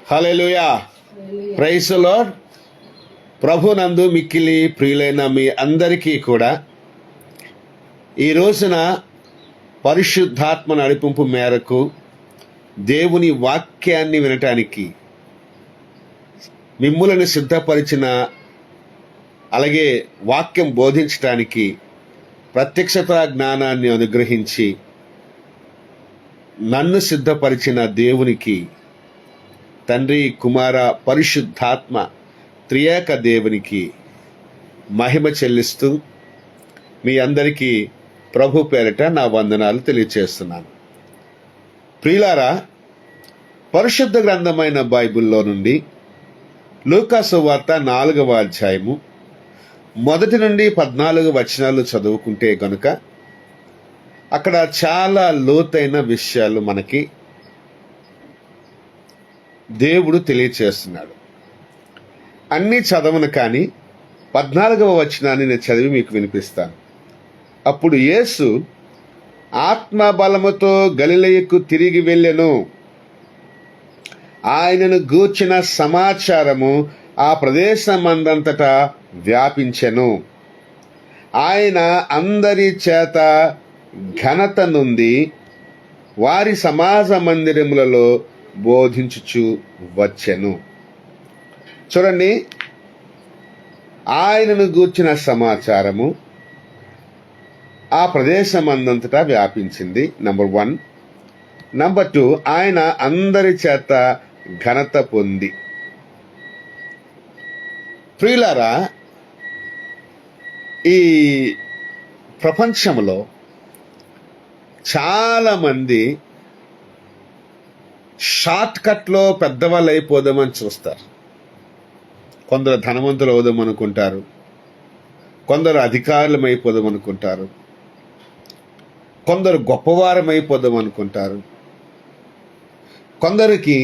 Hallelujah. Praise the lord. ప్రభునందు మిక్కిలి ప్రియులైన మీ అందరికీ కూడా ఈ రోజున పరిశుద్ధాత్మ నడిపింపు మేరకు దేవుని వాక్యాన్ని వినటానికి మిమ్ములను సిద్ధపరిచిన, అలాగే వాక్యం బోధించటానికి ప్రత్యక్షత జ్ఞానాన్ని అనుగ్రహించి నన్ను సిద్ధపరిచిన దేవునికి, తండ్రి, కుమార, పరిశుద్ధాత్మ త్రియేక దేవునికి మహిమ చెల్లిస్తూ మీ అందరికీ ప్రభు పేరిట నా వందనాలు తెలియచేస్తున్నాను. ప్రియులారా, పరిశుద్ధ గ్రంథమైన బైబిల్లో నుండి లూకా సువార్త 4వ అధ్యాయము 1 నుండి 14 వచనాలు చదువుకుంటే గనుక అక్కడ చాలా లోతైన విషయాలు మనకి దేవుడు తెలియచేస్తున్నాడు. అన్నీ చదవను, కానీ 14వ వచనాన్ని నేను చదివి మీకు వినిపిస్తాను. అప్పుడు యేసు ఆత్మబలముతో గలిలయకు తిరిగి వెళ్ళెను. ఆయనను గూర్చిన సమాచారము ఆ ప్రదేశమందంతటా వ్యాపించెను. ఆయన అందరి చేత ఘనత నొంది వారి సమాజ మందిరములలో బోధించుచు వచ్చెను. చూడండి, ఆయనను గూర్చిన సమాచారము ఆ ప్రదేశమందంతటా వ్యాపించింది. నంబర్ 1. నంబర్ 2, ఆయన అందరి చేత ఘనత పొంది. ప్రియులారా, ఈ ప్రపంచంలో చాలా మంది షార్ట్ కట్లో పెద్దవాళ్ళు అయిపోదామని చూస్తారు. కొందరు ధనవంతులు అవుదాం అనుకుంటారు, కొందరు అధికారులం అయిపోదాం అనుకుంటారు, కొందరు గొప్పవారం అయిపోదాం అనుకుంటారు, కొందరికి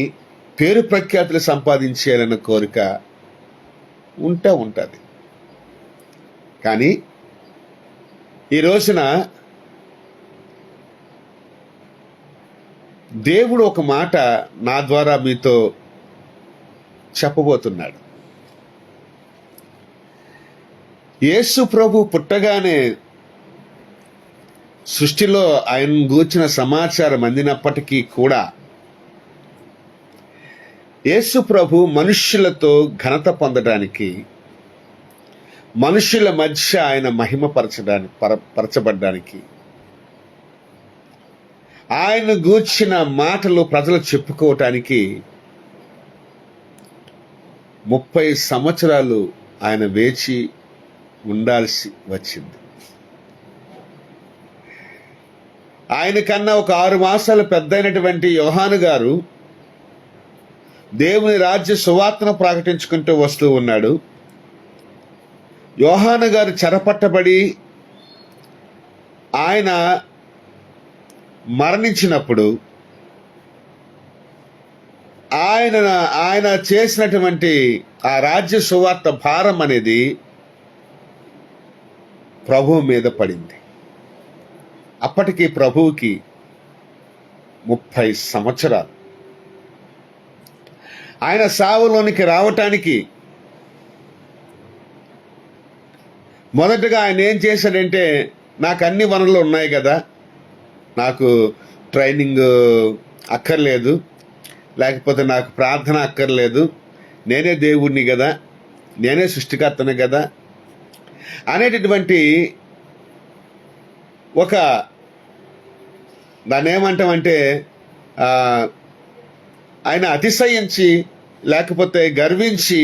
పేరు ప్రఖ్యాతులు సంపాదించేయాలన్న కోరిక ఉంటుంది. కానీ ఈ రోజున దేవుడు ఒక మాట నా ద్వారా మీతో చెప్పబోతున్నాడు. యేసు ప్రభు పుట్టగానే సృష్టిలో ఆయన గూర్చిన సమాచారం అందినప్పటికీ కూడా యేసు ప్రభు మనుష్యులతో ఘనత పొందడానికి, మనుష్యుల మధ్య ఆయన పరచబడ్డానికి, ఆయన గూర్చిన మాటలు ప్రజలు చెప్పుకోవటానికి 30 సంవత్సరాలు ఆయన వేచి ఉండాల్సి వచ్చింది. ఆయన కన్నా ఒక 6 మాసాలు పెద్దయినటువంటి యోహాను గారు దేవుని రాజ్య సువార్తను ప్రకటించుకుంటూ వస్తూ ఉన్నాడు. యోహాను గారు చెరపట్టబడి ఆయన మరణించినప్పుడు ఆయన చేసినటువంటి ఆ రాజ్య సువార్త భారం అనేది ప్రభువు మీద పడింది. అప్పటికి ప్రభువుకి 30 సంవత్సరాలు. ఆయన సావులోనికి రావటానికి మొదటగా ఆయన ఏం చేశాడంటే, నాకు అన్ని వనరులు ఉన్నాయి కదా, నాకు ట్రైనింగ్ అక్కర్లేదు, లేకపోతే నాకు ప్రార్థన అక్కర్లేదు, నేనే దేవుడిని కదా, నేనే సృష్టికర్తను కదా అనేటటువంటి ఒక, దాన్ని ఏమంటామంటే, ఆయన అతిశయించి లేకపోతే గర్వించి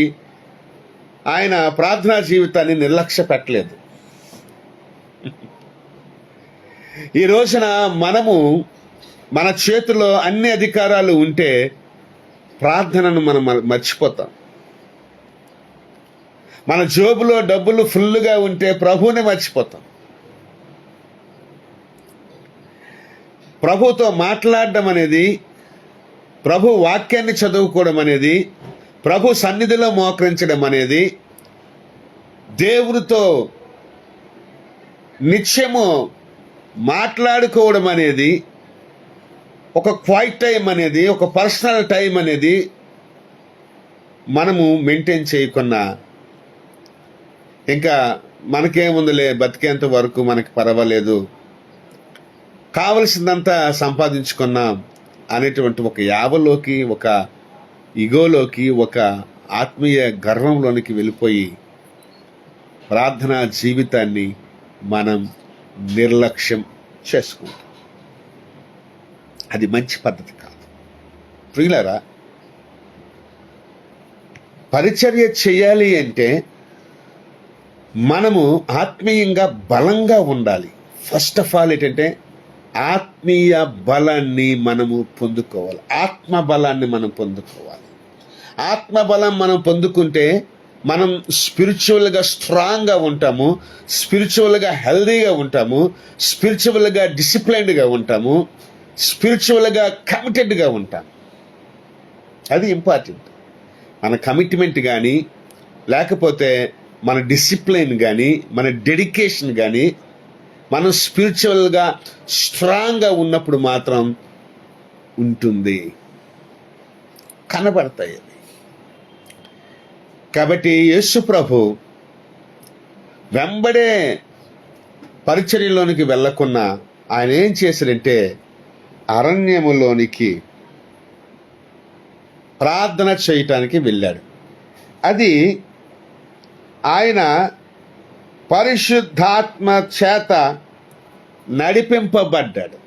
ఆయన ప్రార్థనా జీవితాన్ని నిర్లక్ష్య పెట్టలేదు. ఈ రోజున మనము మన చేతిలో అన్ని అధికారాలు ఉంటే ప్రార్థనను మనం మర్చిపోతాం. మన జోబులో డబ్బులు ఫుల్గా ఉంటే ప్రభువుని మర్చిపోతాం. ప్రభుతో మాట్లాడడం అనేది, ప్రభు వాక్యాన్ని చదువుకోవడం అనేది, ప్రభు సన్నిధిలో మోకరించడం అనేది, దేవునితో నిత్యము మాట్లాడుకోవడం అనేది, ఒక క్వైట్ టైం అనేది, ఒక పర్సనల్ టైం అనేది మనము మెయింటైన్ చేయకున్నా ఇంకా మనకేముందులే, బతికేంత వరకు మనకి పర్వాలేదు, కావలసిందంతా సంపాదించుకున్నాం అనేటువంటి ఒక యావలోకి, ఒక ఇగోలోకి, ఒక ఆత్మీయ గర్వంలోనికి వెళ్ళిపోయి ప్రార్థనా జీవితాన్ని మనం నిర్లక్ష్యం చేసుకుంటాం. అది మంచి పద్ధతి కాదు. ప్రియులారా, పరిచర్య చేయాలి అంటే మనము ఆత్మీయంగా బలంగా ఉండాలి. ఫస్ట్ ఆఫ్ ఆల్ ఏంటంటే ఆత్మీయ బలాన్ని మనము పొందుకోవాలి. ఆత్మ బలాన్ని మనం పొందుకోవాలి. ఆత్మ బలం మనం పొందుకుంటే మనం స్పిరిచువల్గా స్ట్రాంగ్గా ఉంటాము, స్పిరిచువల్గా హెల్దీగా ఉంటాము, స్పిరిచువల్గా డిసిప్లైన్డ్గా ఉంటాము, స్పిరిచువల్గా కమిటెడ్గా ఉంటాము. అది ఇంపార్టెంట్. మన కమిట్మెంట్ కానీ, లేకపోతే మన డిసిప్లైన్ కానీ, మన డెడికేషన్ కానీ, మనం స్పిరిచువల్గా స్ట్రాంగ్గా ఉన్నప్పుడు మాత్రం ఉంటుంది, కనబడతాయి. కాబట్టి యేసు ప్రభు వెంబడే పరిచర్యలోనికి వెళ్ళకున్నా ఆయన ఏం చేశాడంటే అరణ్యములోనికి ప్రార్థన చేయటానికి వెళ్ళాడు. అది ఆయన పరిశుద్ధాత్మ చేత నడిపింపబడ్డాడు.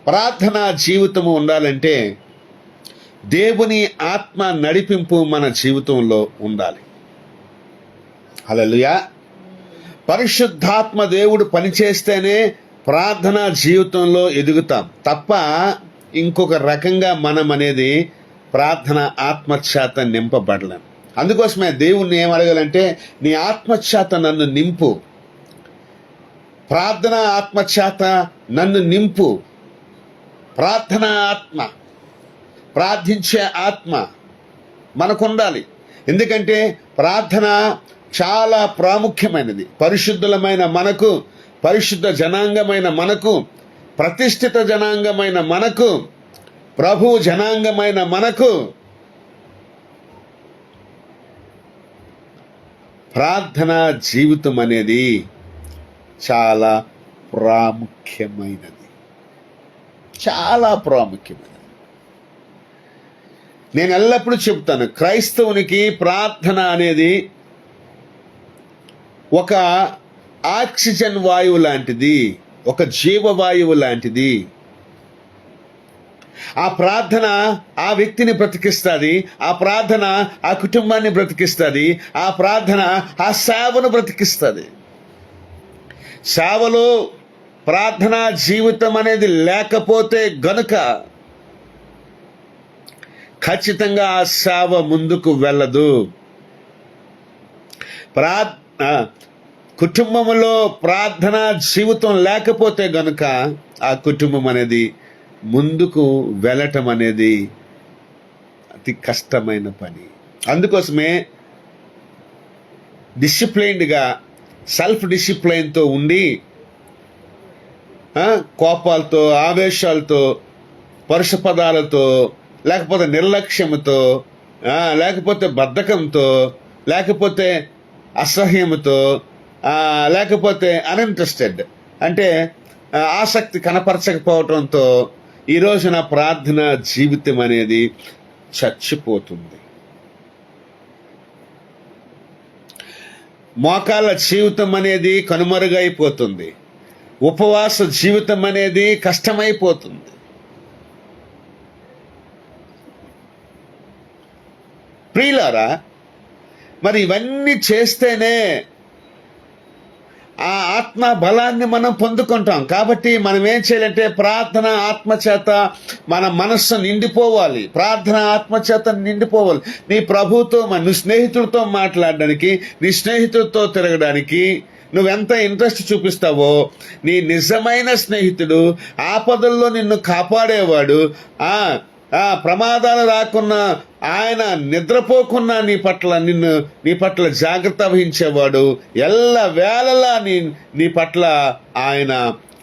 ప్రార్థనా జీవితము ఉండాలంటే దేవుని ఆత్మ నడిపింపు మన జీవితంలో ఉండాలి. హల్లెలూయా. పరిశుద్ధాత్మ దేవుడు పనిచేస్తేనే ప్రార్థనా జీవితంలో ఎదుగుతాం తప్ప ఇంకొక రకంగా మనం అనేది ప్రార్థన ఆత్మచేత నింపబడలేం. అందుకోసమే దేవుణ్ణి ఏం అడగాలంటే, నీ ఆత్మచేత నన్ను నింపు, ప్రార్థన ఆత్మచేత నన్ను నింపు. ప్రార్థన ఆత్మ, ప్రార్థించే ఆత్మ మనకు ఉండాలి. ఎందుకంటే ప్రార్థన చాలా ప్రాముఖ్యమైనది. పరిశుద్ధులమైన మనకు, పరిశుద్ధ జనాంగమైన మనకు, ప్రతిష్ఠిత జనాంగమైన మనకు, ప్రభు జనాంగమైన మనకు ప్రార్థనా జీవితం అనేది చాలా ప్రాముఖ్యమైనది, చాలా ప్రాముఖ్యమైనది. నేను ఎల్లప్పుడూ చెప్తాను, క్రైస్తవునికి ప్రార్థన అనేది ఒక ఆక్సిజన్ వాయువు లాంటిది, ఒక జీవవాయువు లాంటిది. ఆ ప్రార్థన ఆ వ్యక్తిని బ్రతికిస్తుంది, ఆ ప్రార్థన ఆ కుటుంబాన్ని బ్రతికిస్తుంది, ఆ ప్రార్థన ఆ సేవను బ్రతికిస్తుంది. సేవలో ప్రార్థనా జీవితం అనేది లేకపోతే గనుక ఖచ్చితంగా ఆ సేవ ముందుకు వెళ్ళదు. కుటుంబంలో ప్రార్థనా జీవితం లేకపోతే గనుక ఆ కుటుంబం అనేది ముందుకు వెళ్ళటం అనేది అతి కష్టమైన పని. అందుకోసమే డిసిప్లైన్డ్గా, సెల్ఫ్ డిసిప్లైన్తో ఉండి కోపాలతో, ఆవేశాలతో, పరుష పదాలతో, లేకపోతే నిర్లక్ష్యంతో, లేకపోతే బద్ధకంతో, లేకపోతే అసహ్యంతో, లేకపోతే అన్ఇంట్రెస్టెడ్ అంటే ఆసక్తి కనపరచకపోవడంతో ఈ రోజున ప్రార్థన జీవితం అనేది చచ్చిపోతుంది. మోకాళ్ళ జీవితం అనేది కనుమరుగైపోతుంది. ఉపవాస జీవితం అనేది కష్టమైపోతుంది. ప్రియులారా, మరి ఇవన్నీ చేస్తేనే ఆ ఆత్మ బలాన్ని మనం పొందుకుంటాం. కాబట్టి మనం ఏం చేయాలంటే ప్రార్థన ఆత్మచేత మన మనస్సు నిండిపోవాలి. ప్రార్థన ఆత్మచేత నిండిపోవాలి. నీ ప్రభుతో, నీ స్నేహితులతో మాట్లాడడానికి, నీ స్నేహితులతో తిరగడానికి నువ్వెంత ఇంట్రెస్ట్ చూపిస్తావో, నీ నిజమైన స్నేహితుడు, ఆపదల్లో నిన్ను కాపాడేవాడు, ప్రమాదాలు రాకున్నా, ఆయన నిద్రపోకున్నా నీ పట్ల జాగ్రత్త వహించేవాడు, ఎల్ల వేళలా నీ పట్ల ఆయన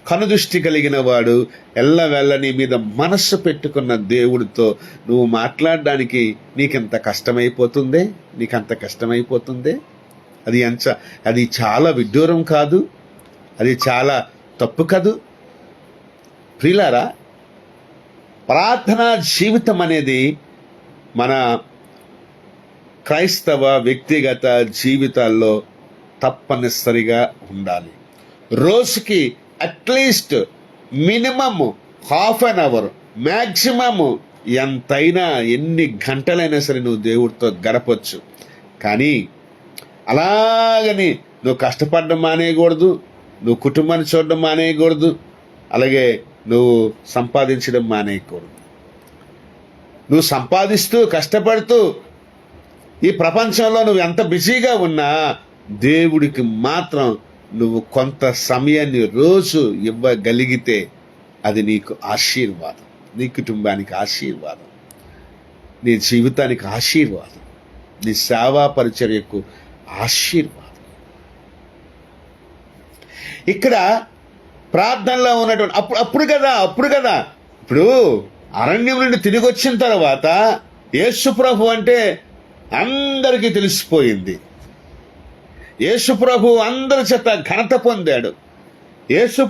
కనుదృష్టి కలిగిన వాడు, ఎల్లవెల్ల నీ మీద మనస్సు పెట్టుకున్న దేవుడితో నువ్వు మాట్లాడడానికి నీకెంత కష్టమైపోతుందే, నీకంత కష్టమైపోతుందే. అది చాలా విడ్డూరం కాదు, అది చాలా తప్పు కదూ. ప్రియులారా, ప్రార్థనా జీవితం అనేది మన క్రైస్తవ వ్యక్తిగత జీవితాల్లో తప్పనిసరిగా ఉండాలి. రోజుకి at least minimum half an hour, maximum ఎంతైనా ఎన్ని గంటలైనా సరే నువ్వు దేవుడితో గడపచ్చు. కానీ అలాగని నువ్వు కష్టపడడం మానేయకూడదు, నువ్వు కుటుంబాన్ని చూడడం మానేయకూడదు, అలాగే నువ్వు సంపాదించడం మానేయకూడదు. నువ్వు సంపాదిస్తూ కష్టపడుతూ ఈ ప్రపంచంలో నువ్వు ఎంత బిజీగా ఉన్నా దేవుడికి మాత్రం నువ్వు కొంత సమయాన్ని రోజు ఇవ్వగలిగితే అది నీకు ఆశీర్వాదం, నీ కుటుంబానికి ఆశీర్వాదం, నీ జీవితానికి ఆశీర్వాదం, నీ సేవా పరిచర్యకు ఆశీర్వాదం. ఇక్కడ ప్రార్థనలో ఉన్నటువంటి అప్పుడు కదా ఇప్పుడు అరణ్యం నుండి తిరిగి వచ్చిన తర్వాత యేసు ప్రభు అంటే అందరికీ తెలిసిపోయింది. యేసు ప్రభు అందరి చేత ఘనత పొందాడు. యేసు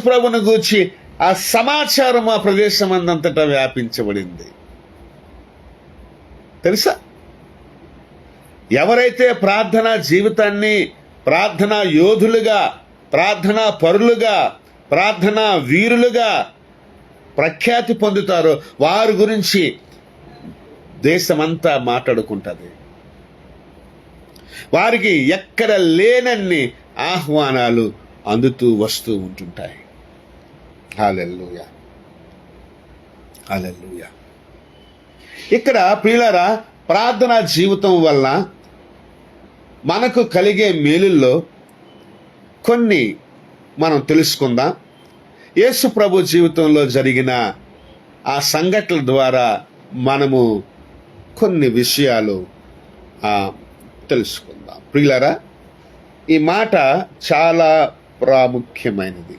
ప్రభుని గూర్చి ఆ సమాచారం ఆ ప్రదేశం అందంతటా వ్యాపించబడింది. తెలుసా? ఎవరైతే ప్రార్థనా జీవితాన్ని ప్రార్థనా యోధులుగా, ప్రార్థనా పరులుగా, ప్రార్థనా వీరులుగా ప్రఖ్యాతి పొందుతారో వారి గురించి దేశమంతా మాట్లాడుకుంటుంది. వారికి ఎక్కడ లేనన్ని ఆహ్వానాలు అందుతూ వస్తూ ఉంటుంటాయి. హల్లెలూయా, హల్లెలూయా. ఇక్కడ ప్రియులారా, ప్రార్థనా జీవితం వల్ల మనకు కలిగే మేలుల్లో కొన్ని మనం తెలుసుకుందాం. యేసు ప్రభు జీవితంలో జరిగిన ఆ సంఘటనల ద్వారా మనము కొన్ని విషయాలు తెలుసుకుందాం. ప్రియులారా, ఈ మాట చాలా ప్రాముఖ్యమైనది,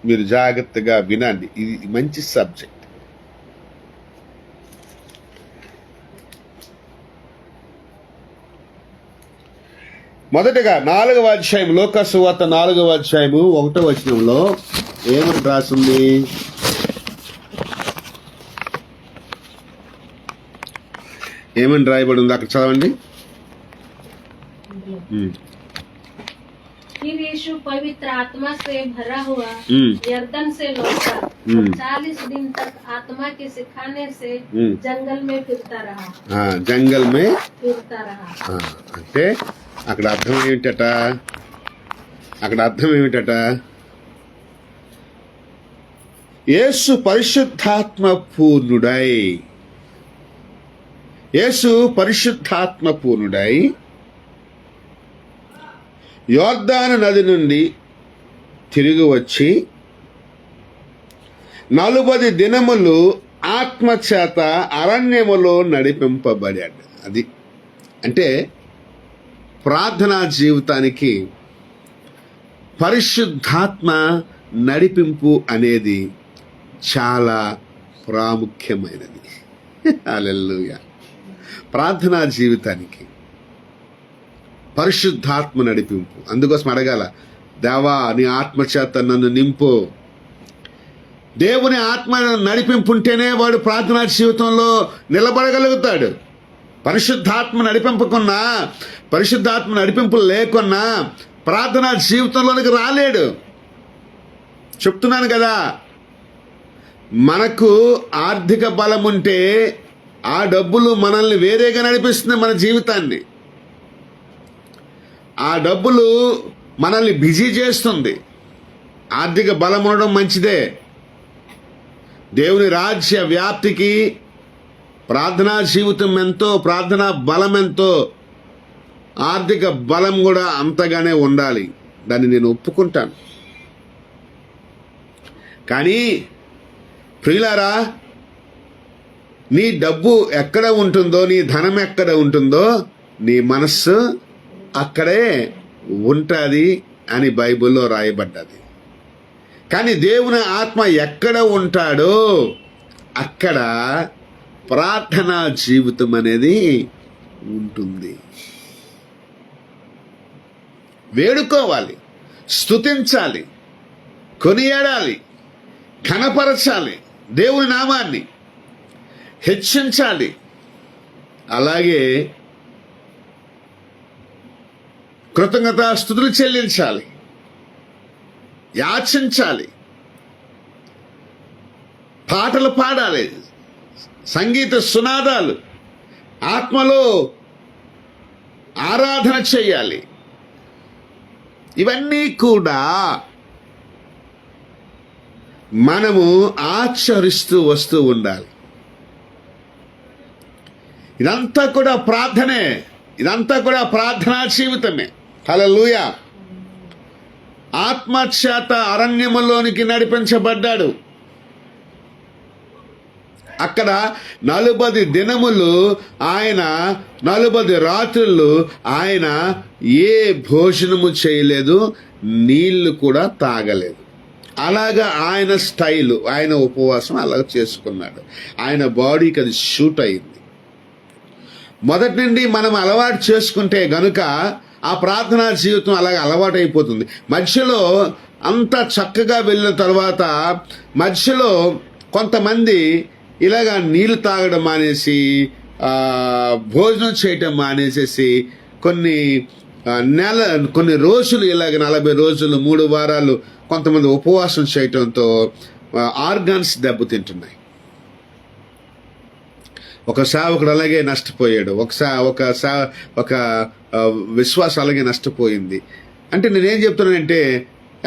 మీరు జాగ్రత్తగా వినండి. ఇది మంచి సబ్జెక్ట్. మొదటగా 4వ అధ్యాయం, లూకా సువార్త 4వ అధ్యాయము 1వ వచనంలో ఏమని రాసింది? ఏమని రాయబడి ఉంది అక్కడ చదవండి. फिर यीशु पवित्र आत्मा से भरा हुआ यरदन से लौटा, 40 दिन तक आत्मा के सिखाने से जंगल में फिरता रहा. जंगल में फिरता रहा అంటే అక్కడ అర్థం ఏమిటట? యేసు పరిశుద్ధాత్మ పూర్ణుడై యోర్దాను నది నుండి తిరిగి వచ్చి 40 దినములు ఆత్మచేత అరణ్యములో నడిపింపబడాడు. అది అంటే ప్రార్థనా జీవితానికి పరిశుద్ధాత్మ నడిపింపు అనేది చాలా ప్రాముఖ్యమైనది. హల్లెలూయా. ప్రార్థనా జీవితానికి పరిశుద్ధాత్మ నడిపింపు. అందుకోసం అడగాల, దేవా నీ ఆత్మచేత నన్ను నింపు. దేవుని ఆత్మ నడిపింపు ఉంటేనే వాడు ప్రార్థనా జీవితంలో నిలబడగలుగుతాడు. పరిశుద్ధాత్మ నడిపింపు లేకున్నా ప్రార్థనా జీవితంలోనికి రాలేడు. చెప్తున్నాను కదా, మనకు ఆర్థిక బలం ఉంటే ఆ డబ్బులు మనల్ని వేరేగా నడిపిస్తుంది, మన జీవితాన్ని. ఆ డబ్బులు మనల్ని బిజీ చేస్తుంది. ఆర్థిక బలం ఉండడం మంచిదే. దేవుని రాజ్య వ్యాప్తికి ప్రార్థనా జీవితం ఎంతో, ప్రార్థనా బలం ఎంతో, ఆర్థిక బలం కూడా అంతగానే ఉండాలి. దాన్ని నేను ఒప్పుకుంటాను. కానీ ప్రియులారా, నీ డబ్బు ఎక్కడ ఉంటుందో, నీ ధనం ఎక్కడ ఉంటుందో, నీ మనస్సు అక్కడే ఉంటుంది అని బైబిల్లో రాయబడ్డది. కానీ దేవుని ఆత్మ ఎక్కడ ఉంటాడో అక్కడ ప్రార్థనా జీవితం అనేది ఉంటుంది. వేడుకోవాలి, స్తుతించాలి, కొనియాడాలి, ఘనపరచాలి, దేవుని నామాన్ని హెచ్చించాలి. అలాగే కృతజ్ఞతాస్తుతులు చెల్లించాలి, యాచించాలి, పాటలు పాడాలి, సంగీత సునాదాలు, ఆత్మలో ఆరాధన చేయాలి. ఇవన్నీ కూడా మనము ఆచరిస్తూ వస్తూ ఉండాలి. ఇదంతా కూడా ప్రార్థనే, ఇదంతా కూడా ప్రార్థనా జీవితమే. హల్లెలూయా. ఆత్మచేత అరణ్యములోనికి నడిపించబడ్డాడు. అక్కడ 40 దినములు ఆయన 40 రాత్రులు ఆయన ఏ భోజనము చేయలేదు, నీళ్లు కూడా తాగలేదు. అలాగా ఆయన స్టైలు, ఆయన ఉపవాసం అలాగ చేసుకున్నాడు. ఆయన బాడీకి అది షూట్ అయింది. మొదటి నుండి మనం అలవాటు చేసుకుంటే గనుక ఆ ప్రార్థనా జీవితం అలాగే అలవాటు అయిపోతుంది. మధ్యలో అంతా చక్కగా వెళ్ళిన తర్వాత మధ్యలో కొంతమంది ఇలాగా నీళ్లు తాగడం మానేసి భోజనం చేయటం మానేసేసి కొన్ని రోజులు ఇలాగ 40 రోజులు 3 వారాలు కొంతమంది ఉపవాసం చేయటంతో ఆర్గాన్స్ దెబ్బతింటున్నాయి. ఒక సేవకుడు అలాగే నష్టపోయాడు, ఒక విశ్వాసం అలాగే నష్టపోయింది. అంటే నేనేం చెప్తున్నానంటే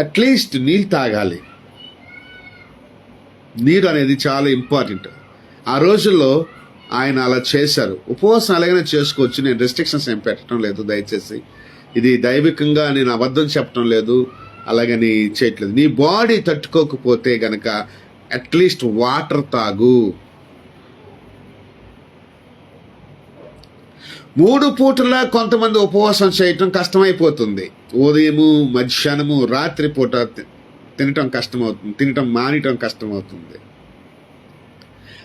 అట్లీస్ట్ నీళ్ళు తాగాలి. నీరు అనేది చాలా ఇంపార్టెంట్. ఆ రోజుల్లో ఆయన అలా చేశారు. ఉపవాసం అలాగనే చేసుకోవచ్చు. నేను రెస్ట్రిక్షన్స్ ఏం పెట్టడం లేదు, దయచేసి. ఇది దైవికంగా నేను అబద్ధం చెప్పడం లేదు, అలాగని చేయట్లేదు. నీ బాడీ తట్టుకోకపోతే గనక అట్లీస్ట్ వాటర్ తాగు. 3 పూటలా కొంతమంది ఉపవాసం చేయటం కష్టమైపోతుంది. ఉదయము, మధ్యాహ్నము, రాత్రి పూట తినటం కష్టమవుతుంది, తినటం మానేయటం కష్టమవుతుంది.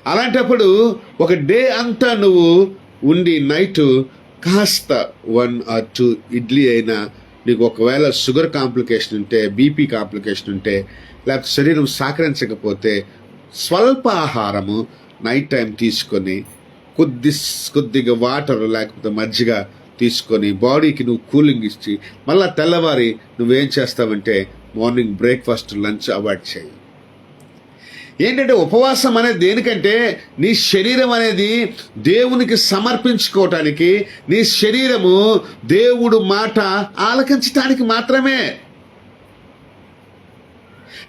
అలాంటప్పుడు ఒక డే అంతా నువ్వు ఉండి నైట్ కాస్త 1 or 2 ఇడ్లీ అయినా, నీకు ఒకవేళ షుగర్ కాంప్లికేషన్ ఉంటే, బీపీ కాంప్లికేషన్ ఉంటే, లేకపోతే శరీరం సహకరించకపోతే స్వల్ప ఆహారము నైట్ టైం తీసుకొని కొద్దిగా వాటర్ లేకపోతే మజ్జిగ తీసుకొని బాడీకి నువ్వు కూలింగ్ ఇచ్చి మళ్ళీ తెల్లవారి నువ్వేం చేస్తావంటే మార్నింగ్ బ్రేక్ఫాస్ట్, లంచ్ అవాయిడ్ చేయి. ఏంటంటే ఉపవాసం అనేది దేనికంటే నీ శరీరం అనేది దేవునికి సమర్పించుకోవటానికి, నీ శరీరము దేవుడు మాట ఆలకించటానికి మాత్రమే.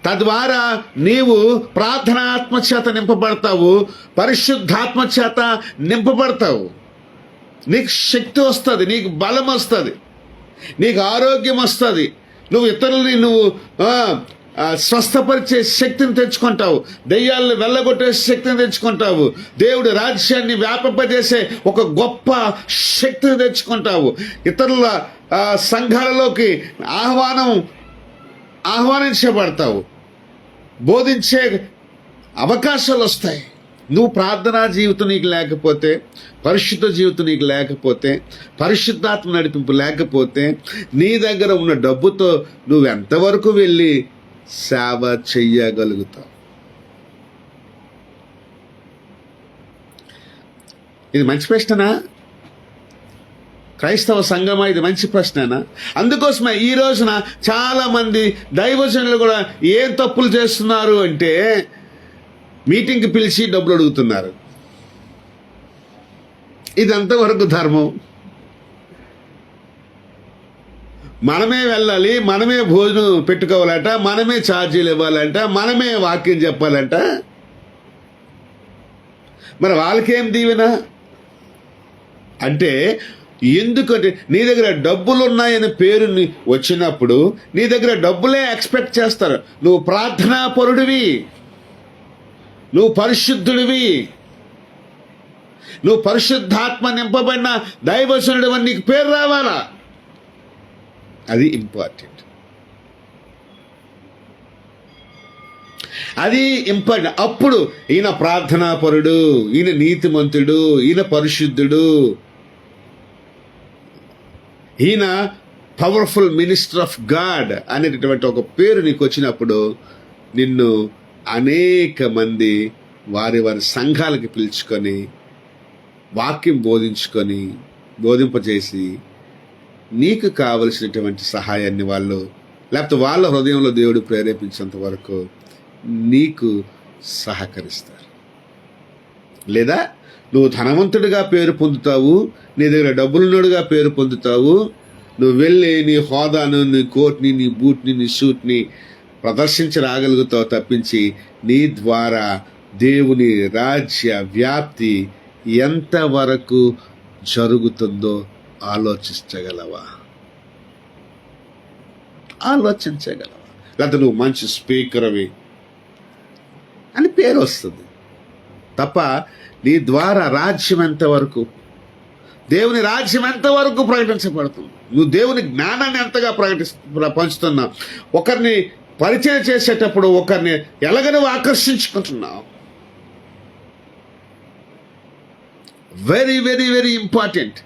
తద్వారా నీవు ప్రార్థనాత్మ చేత నింపబడతావు, పరిశుద్ధాత్మ చేత నింపబడతావు. నీకు శక్తి వస్తుంది, నీకు బలం వస్తుంది, నీకు ఆరోగ్యం వస్తుంది. నువ్వు ఇతరులని స్వస్థపరిచే శక్తిని తెచ్చుకుంటావు, దెయ్యాలను వెళ్ళగొట్టే శక్తిని తెచ్చుకుంటావు, దేవుడి రాజ్యాన్ని వ్యాపింపజేసే ఒక గొప్ప శక్తిని తెచ్చుకుంటావు. ఇతరుల సంఘాలలోకి ఆహ్వానించబడతావు, బోధించే అవకాశాలు వస్తాయి. నువ్వు ప్రార్థనా జీవితం నీకు లేకపోతే, పరిశుద్ధ జీవితం నీకు లేకపోతే, పరిశుద్ధాత్మ నడిపింపు లేకపోతే, నీ దగ్గర ఉన్న డబ్బుతో నువ్వు ఎంతవరకు వెళ్ళి సేవ చెయ్యగలుగుతావు? ఇది మంచి ప్రశ్ననా క్రైస్తవ సంఘమా? ఇది మంచి ప్రశ్ననా? అందుకోసమే ఈ రోజున చాలా మంది దైవజనులు కూడా ఏం తప్పులు చేస్తున్నారు అంటే మీటింగ్కి పిలిచి డబ్బులు అడుగుతున్నారు. ఇది ఎంతవరకు ధర్మం? మనమే వెళ్ళాలి, మనమే భోజనం పెట్టుకోవాలంట, మనమే ఛార్జీలు ఇవ్వాలంట, మనమే వాక్యం చెప్పాలంట. మరి వాళ్ళకేం దీవెన? అంటే ఎందుకంటే నీ దగ్గర డబ్బులు ఉన్నాయని పేరు వచ్చినప్పుడు నీ దగ్గర డబ్బులే ఎక్స్పెక్ట్ చేస్తారు. నువ్వు ప్రార్థనాపరుడివి, నువ్వు పరిశుద్ధుడివి, నువ్వు పరిశుద్ధాత్మ నింపబడిన దైవజనుడు అని నీకు పేరు రావాలా? అది ఇంపార్టెంట్. అది ఇంపార్టెంట్. అప్పుడు ఈయన ప్రార్థనాపరుడు, ఈయన నీతిమంతుడు, ఈయన పరిశుద్ధుడు, ఈయన పవర్ఫుల్ మినిస్టర్ ఆఫ్ గాడ్ అనేటటువంటి ఒక పేరు నీకు వచ్చినప్పుడు నిన్ను అనేక మంది వారి వారి సంఘాలకు పిలుచుకొని వాక్యం బోధింపజేసి నీకు కావలసినటువంటి సహాయాన్ని వాళ్ళు, లేకపోతే వాళ్ళ హృదయంలో దేవుడు ప్రేరేపించేంత వరకు నీకు సహకరిస్తారు. లేదా నువ్వు ధనవంతుడిగా పేరు పొందుతావు, నీ దగ్గర డబ్బులున్నోడుగా పేరు పొందుతావు, నువ్వు వెళ్ళి నీ హోదాను, నీ కోట్ని, నీ బూట్ని, నీ సూట్ని ప్రదర్శించి రాగలుగుతావు తప్పించి నీ ద్వారా దేవుని రాజ్య వ్యాప్తి ఎంతవరకు జరుగుతుందో ఆలోచించగలవా? లేకపోతే నువ్వు మంచి స్పీకర్ అవి అని పేరు వస్తుంది తప్ప నీ ద్వారా రాజ్యం ఎంతవరకు, దేవుని రాజ్యం ఎంతవరకు ప్రకటించబడుతుంది? నువ్వు దేవుని జ్ఞానాన్ని ఎంతగా పంచుతున్నావు? ఒకరిని పరిచయం చేసేటప్పుడు ఒకరిని ఎలాగ నువ్వు ఆకర్షించుకుంటున్నావు? Very very very important.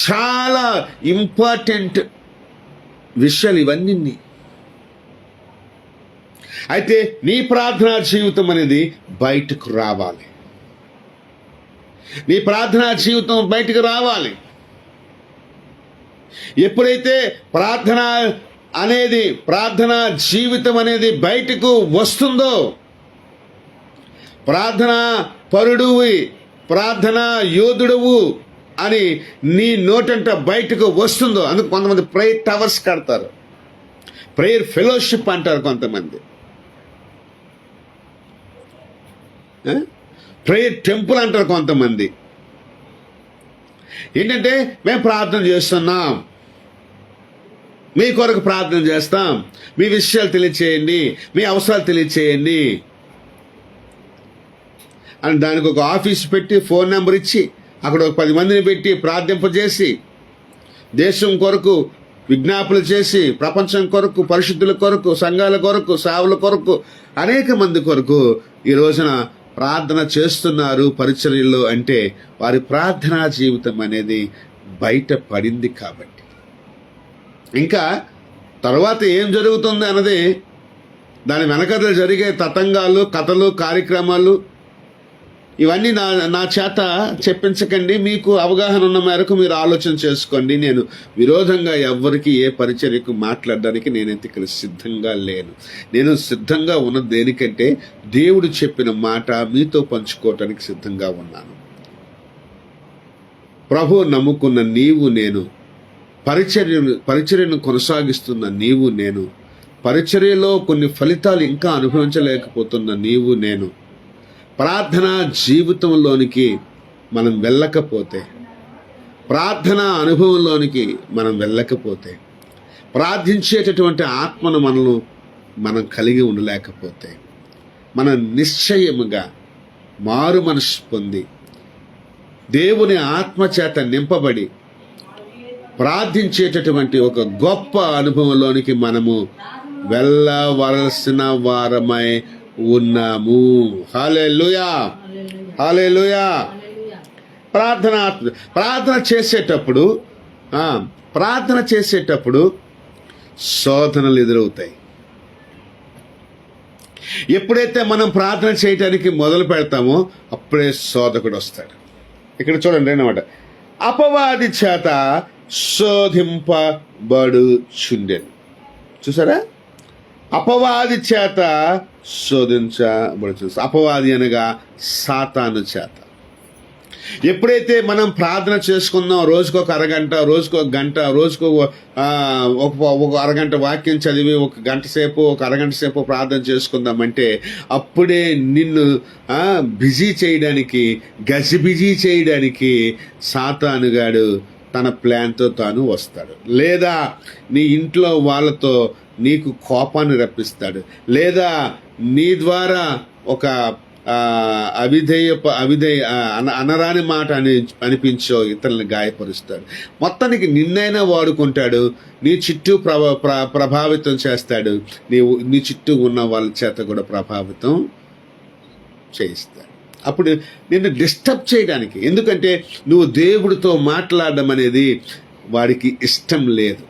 చాలా ఇంపార్టెంట్ విషయాలు ఇవన్నీ. అయితే నీ ప్రార్థనా జీవితం అనేది బయటకు రావాలి. నీ ప్రార్థనా జీవితం బయటకు రావాలి. ఎప్పుడైతే ప్రార్థనా జీవితం అనేది బయటకు వస్తుందో, ప్రార్థనా పరుడువి, ప్రార్థనా యోధుడువు అని నీ నోటంట బయటకు వస్తుందో, అందుకు కొంతమంది ప్రేయర్ టవర్స్ కడతారు, ప్రేయర్ ఫెలోషిప్ అంటారు, కొంతమంది ప్రేయర్ టెంపుల్ అంటారు, కొంతమంది ఏంటంటే మేము ప్రార్థన చేస్తున్నాం, మీ కొరకు ప్రార్థన చేస్తాం, మీ విషయాలు తెలియచేయండి, మీ అవసరాలు తెలియచేయండి అని దానికి ఒక ఆఫీస్ పెట్టి ఫోన్ నెంబర్ ఇచ్చి అక్కడ ఒక 10 మందిని పెట్టి ప్రార్థింపజేసి దేశం కొరకు విజ్ఞాపనలు చేసి, ప్రపంచం కొరకు, పరిశుద్ధుల కొరకు, సంఘాల కొరకు, సేవల కొరకు, అనేక మంది కొరకు ఈ రోజున ప్రార్థన చేస్తున్నారు పరిచర్యల్లో. అంటే వారి ప్రార్థనా జీవితం అనేది బయట పడింది కాబట్టి. ఇంకా తర్వాత ఏం జరుగుతుంది అన్నది, దాని వెనకథలు జరిగే తతంగాలు, కథలు, కార్యక్రమాలు ఇవన్నీ నా చేత చెప్పించకండి. మీకు అవగాహన ఉన్న మేరకు మీరు ఆలోచన చేసుకోండి. నేను విరోధంగా ఎవ్వరికి ఏ పరిచర్యకు మాట్లాడడానికి నేనైతే ఇక్కడ సిద్ధంగా లేను. నేను సిద్ధంగా ఉన్నది దేనికంటే దేవుడు చెప్పిన మాట మీతో పంచుకోవటానికి సిద్ధంగా ఉన్నాను. ప్రభు నమ్ముకున్న నీవు నేను, పరిచర్యను కొనసాగిస్తున్న నీవు నేను, పరిచర్యలో కొన్ని ఫలితాలు ఇంకా అనుభవించలేకపోతున్న నీవు నేను, ప్రార్థనా జీవితంలోనికి మనం వెళ్ళకపోతే, ప్రార్థనా అనుభవంలోనికి మనం వెళ్ళకపోతే, ప్రార్థించేటటువంటి ఆత్మను మనం కలిగి ఉండలేకపోతే, మనం నిశ్చయముగా మారు మనసు పొంది దేవుని ఆత్మ చేత నింపబడి ప్రార్థించేటటువంటి ఒక గొప్ప అనుభవంలోనికి మనము వెళ్ళవలసిన వారమై ఉన్నాము. హల్లెలూయా, హల్లెలూయా. ప్రార్థన చేసేటప్పుడు శోధనలు ఎదురవుతాయి. ఎప్పుడైతే మనం ప్రార్థన చేయటానికి మొదలు పెడతామో అప్పుడే శోధకుడు వస్తాడు. ఇక్కడ చూడండి అన్నమాట, అపవాది చేత శోధింపబడుచుండెను. చూసారా, అపవాది చేత శోధించబడుచు. అపవాది అనగా సాతాను చేత. ఎప్పుడైతే మనం ప్రార్థన చేసుకుందాం, రోజుకు ఒక అరగంట, రోజుకు ఒక గంట, రోజుకు ఒక అరగంట వాక్యం చదివి ఒక గంట సేపు, ఒక అరగంట సేపు ప్రార్థన చేసుకుందామంటే అప్పుడే నిన్ను బిజీ చేయడానికి, గజిబిజీ చేయడానికి సాతానుగాడు తన ప్లాన్తో తాను వస్తాడు. లేదా నీ ఇంట్లో వాళ్ళతో నీకు కోపాన్ని రప్పిస్తాడు, లేదా నీ ద్వారా ఒక అనరాని మాట అనిపించో ఇతరులను గాయపరుస్తాడు. మొత్తానికి నిన్నైనా వాడుకుంటాడు, నీ చుట్టూ ప్రభావితం చేస్తాడు, నీ చుట్టూ ఉన్న వాళ్ళ చేత కూడా ప్రభావితం చేయిస్తాడు. అప్పుడు నిన్ను డిస్టర్బ్ చేయడానికి, ఎందుకంటే నువ్వు దేవుడితో మాట్లాడడం అనేది వాడికి ఇష్టం లేదు.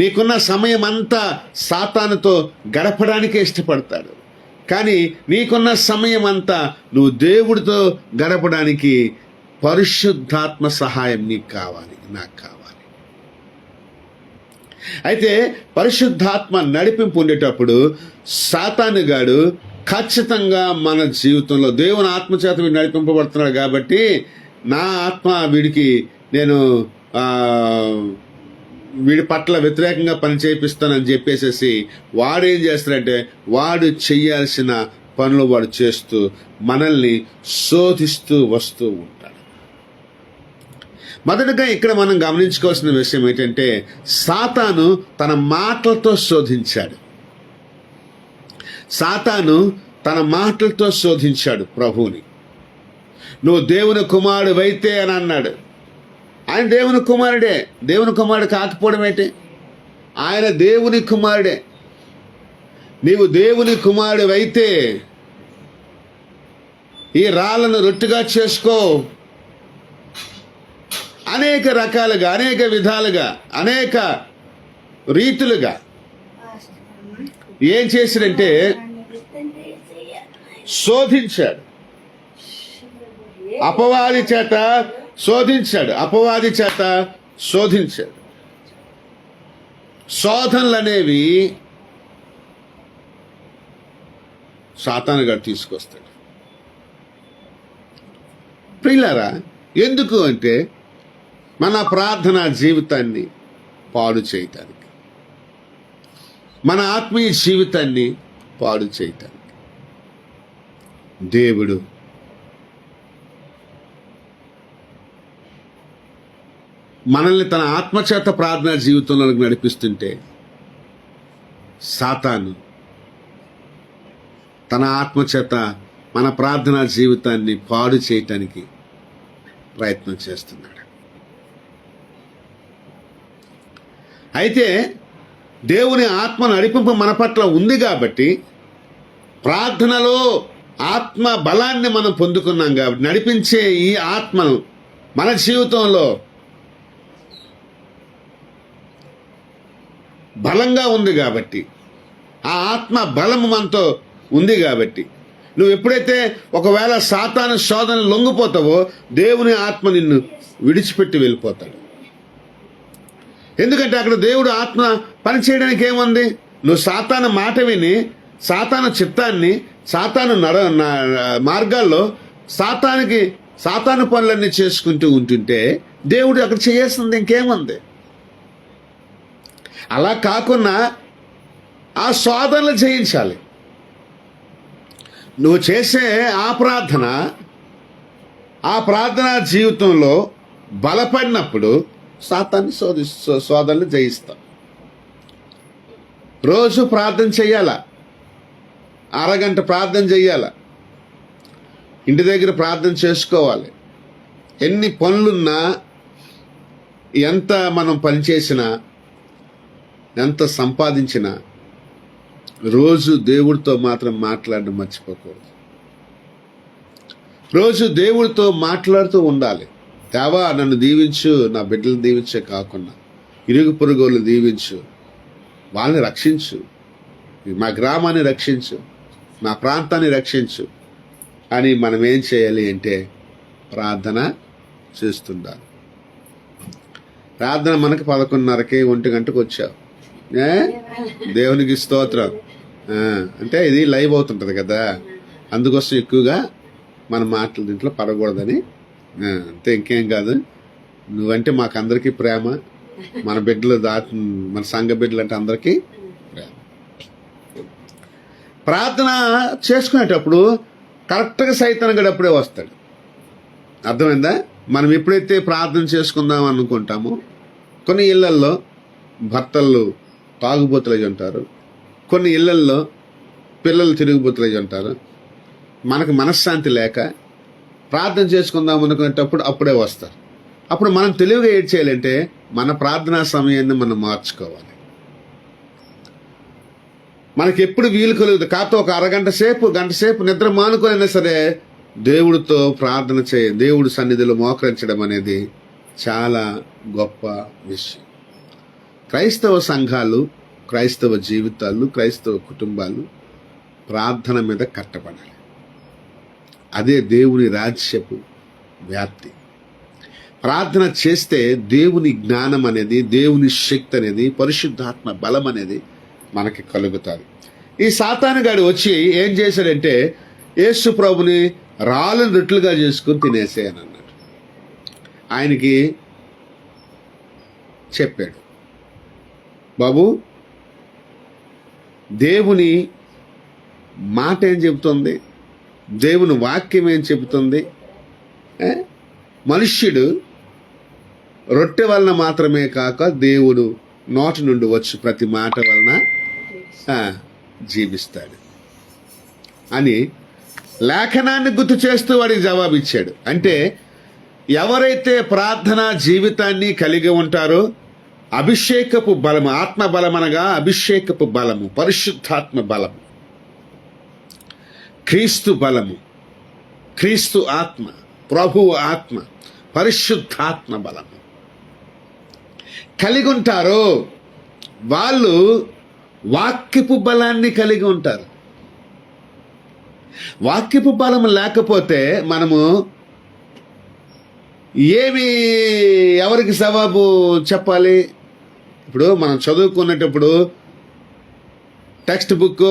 నీకున్న సమయం అంతా సాతానుతో గడపడానికే ఇష్టపడతాడు, కానీ నీకున్న సమయం అంతా నువ్వు దేవుడితో గడపడానికి పరిశుద్ధాత్మ సహాయం నీకు కావాలి, నాకు కావాలి. అయితే పరిశుద్ధాత్మ నడిపింపు ఉండేటప్పుడు సాతానుగాడు ఖచ్చితంగా మన జీవితంలో దేవుని ఆత్మచేత వీడు నడిపింపబడుతున్నాడు కాబట్టి నా ఆత్మ వీడికి నేను వీడి పట్ల వ్యతిరేకంగా పని చేపిస్తానని చెప్పేసేసి వాడు ఏం చేస్తాడంటే వాడు చెయ్యాల్సిన పనులు వాడు చేస్తూ మనల్ని శోధిస్తూ వస్తూ ఉంటాడు. మొదటగా ఇక్కడ మనం గమనించుకోవాల్సిన విషయం ఏంటంటే సాతాను తన మాటలతో శోధించాడు. సాతాను తన మాటలతో శోధించాడు ప్రభువుని. నువ్వు దేవుని కుమారుడివైతే అని అన్నాడు. ఆయన దేవుని కుమారుడే. దేవుని కుమారుడు కాకపోవడం ఏంటి? ఆయన దేవుని కుమారుడే. నీవు దేవుని కుమారుడివైతే ఈ రాళ్ళను రొట్టెగా చేసుకో. అనేక రకాలుగా, అనేక విధాలుగా, అనేక రీతులుగా ఏం చేసినంటే శోధించాడు. అపవాది చేత శోధించాడు. శోధనలు అనేవి సాతానుగాడు తీసుకొస్తాడు. ప్రియులారా, ఎందుకు అంటే మన ప్రార్థనా జీవితాన్ని పాడు చేయటానికి, మన ఆత్మీయ జీవితాన్ని పాడు చేయటానికి. దేవుడు మనల్ని తన ఆత్మచేత ప్రార్థనా జీవితంలోకి నడిపిస్తుంటే సాతాను తన ఆత్మచేత మన ప్రార్థనా జీవితాన్ని పాడు చేయటానికి ప్రయత్నం చేస్తున్నాడు. అయితే దేవుని ఆత్మ నడిపింపు మన పట్ల ఉంది కాబట్టి ప్రార్థనలో ఆత్మ బలాన్ని మనం పొందుకున్నాం కాబట్టి నడిపించే ఈ ఆత్మను మన జీవితంలో బలంగా ఉంది కాబట్టి, ఆ ఆత్మ బలము మనతో ఉంది కాబట్టి నువ్వు ఎప్పుడైతే ఒకవేళ సాతాను శోధన లొంగిపోతావో దేవుని ఆత్మ నిన్ను విడిచిపెట్టి వెళ్ళిపోతాడు. ఎందుకంటే అక్కడ దేవుడు ఆత్మ పనిచేయడానికి ఏముంది? నువ్వు సాతాను మాట విని సాతాను చిత్తాన్ని, సాతాను మార్గాల్లో సాతాను పనులన్నీ చేసుకుంటూ ఉంటుంటే దేవుడు అక్కడ చేయాల్సింది ఇంకేముంది? అలా కాకుండా ఆ శోధనలు జయించాలి. నువ్వు చేసే ఆ ప్రార్థన జీవితంలో బలపడినప్పుడు సాతాన్ని శోధనలు జయిస్తావు. రోజు ప్రార్థన చెయ్యాలా, అరగంట ప్రార్థన చెయ్యాలా, ఇంటి దగ్గర ప్రార్థన చేసుకోవాలి. ఎన్ని పనులున్నా, ఎంత మనం పనిచేసినా, ఎంత సంపాదించినా రోజు దేవుడితో మాత్రం మాట్లాడడం మర్చిపోకూడదు. రోజు దేవుడితో మాట్లాడుతూ ఉండాలి. దేవా నన్ను దీవించు, నా బిడ్డలు దీవించే కాకుండా ఇరుగు పొరుగులు దీవించు, వాళ్ళని రక్షించు, మా గ్రామాన్ని రక్షించు, మా ప్రాంతాన్ని రక్షించు అని మనం ఏం చేయాలి అంటే ప్రార్థన చేస్తుండాలి. ప్రార్థన మనకి 11:30కి 1 గంటకు వచ్చావు, దేవునికి స్తోత్రం. అంటే ఇది లైవ్ అవుతుంటుంది కదా, అందుకోసం ఎక్కువగా మన మాటలు దీంట్లో పడకూడదని. అంతే, ఇంకేం కాదు. నువ్వంటే మాకందరికీ ప్రేమ, మన బిడ్డలు మన సంఘ బిడ్డలు అంటే అందరికీ ప్రేమ. ప్రార్థన చేసుకునేటప్పుడు కరెక్ట్గా సైతాన్ అప్పుడే వస్తాడు. అర్థమైందా? మనం ఎప్పుడైతే ప్రార్థన చేసుకుందాం అనుకుంటామో, కొన్ని ఇళ్లల్లో భర్తలు తాగుబోతులై ఉంటారు, కొన్ని ఇళ్లల్లో పిల్లలు తిరుగుబోతులై ఉంటారు, మనకు మనశ్శాంతి లేక ప్రార్థన చేసుకుందాం అనుకునేటప్పుడు అప్పుడే వస్తారు. అప్పుడు మనం తెలివిగా ఏం చేయాలంటే మన ప్రార్థనా సమయాన్ని మనం మార్చుకోవాలి. మనకి ఎప్పుడు వీలు కలుగుతుంది కాకపోతే ఒక గంట సేపు నిద్ర మానుకోనైనా సరే దేవుడితో ప్రార్థన దేవుడి సన్నిధిలో మోకరించడం అనేది చాలా గొప్ప విషయం. క్రైస్తవ సంఘాలు, క్రైస్తవ జీవితాలు, క్రైస్తవ కుటుంబాలు ప్రార్థన మీద కట్టబడాలి. అదే దేవుని రాజ్యపు వ్యాప్తి. ప్రార్థన చేస్తే దేవుని జ్ఞానం అనేది, దేవుని శక్తి అనేది, పరిశుద్ధాత్మ బలం అనేది మనకి కలుగుతారు. ఈ సాతానుగాడు వచ్చి ఏం చేశాడంటే యేసు ప్రభుని రాళ్ళను రొట్టెలుగా చేసుకుని తినేసేయని అన్నాడు. ఆయనకి చెప్పాడు, బాబు దేవుని మాట ఏం చెబుతుంది, దేవుని వాక్యం ఏం చెబుతుంది, మనుష్యుడు రొట్టె వలన మాత్రమే కాక దేవుడు నోటి నుండి వచ్చు ప్రతి మాట వలన జీవిస్తాడు అని లేఖనాన్ని గుర్తు చేస్తూ వాడికి జవాబిచ్చాడు. అంటే ఎవరైతే ప్రార్థనా జీవితాన్ని కలిగి ఉంటారో అభిషేకపు బలము, ఆత్మ బలమనగా అభిషేకపు బలము, పరిశుద్ధాత్మ బలము, క్రీస్తు బలము, క్రీస్తు ఆత్మ, ప్రభువు ఆత్మ, పరిశుద్ధాత్మ బలము కలిగి ఉంటారో వాళ్ళు వాక్యపు బలాన్ని కలిగి ఉంటారు. వాక్యపు బలం లేకపోతే మనము ఎవరికి జవాబు చెప్పాలి? ఇప్పుడు మనం చదువుకునేటప్పుడు టెక్స్ట్ బుక్